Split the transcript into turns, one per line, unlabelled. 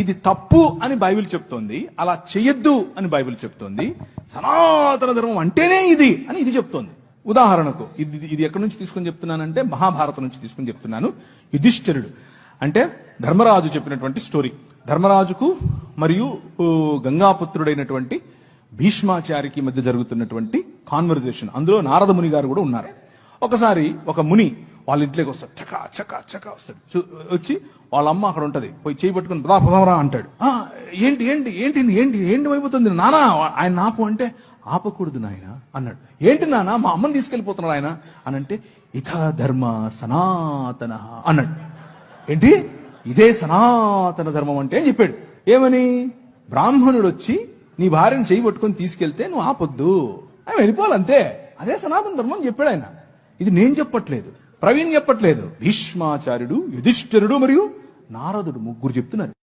ఇది తప్పు అని బైబిల్ చెప్తోంది, అలా చెయ్యొద్దు అని బైబిల్ చెప్తోంది. సనాతన ధర్మం అంటేనే ఇది అని ఇది చెప్తోంది. ఉదాహరణకు ఇది ఎక్కడి నుంచి తీసుకొని చెప్తున్నానంటే మహాభారతం నుంచి తీసుకొని చెప్తున్నాను. యుధిష్ఠిరుడు అంటే ధర్మరాజు చెప్పినటువంటి స్టోరీ. ధర్మరాజుకు మరియు గంగాపుత్రుడైనటువంటి భీష్మాచారికి మధ్య జరుగుతున్నటువంటి కాన్వర్జేషన్. అందులో నారద ముని గారు కూడా ఉన్నారు. ఒకసారి ఒక ముని వాళ్ళ ఇంట్లోకి వస్తాడు, చకా చకా చకా వస్తాడు. వచ్చి వాళ్ళ అమ్మ అక్కడ ఉంటది, పోయి చేయి పట్టుకుని పదాపదవరా అంటాడు. ఏంటి ఏంటి ఏంటి ఏంటి ఏంటి అయిపోతుంది నానా, ఆయన ఆపు అంటే ఆపకూడదు నాయన అన్నాడు. ఏంటి నానా, మా అమ్మని తీసుకెళ్లిపోతున్నాడు ఆయన అని అంటే, ఇథ ధర్మ సనాతన అన్నాడు. ఏంటి ఇదే సనాతన ధర్మం అంటే అని చెప్పాడు. ఏమని? బ్రాహ్మణుడు వచ్చి నీ భార్యను చేయి పట్టుకొని తీసుకెళ్తే నువ్వు ఆపొద్దు, ఆయన వెళ్ళిపోవాలంతే, అదే సనాతన ధర్మం అని చెప్పాడు ఆయన. ఇది నేను చెప్పట్లేదు, ప్రవీణ్ చెప్పట్లేదు, భీష్మాచార్యుడు, యుధిష్ఠిరుడు మరియు నారదుడు ముగ్గురు చెప్తున్నారు.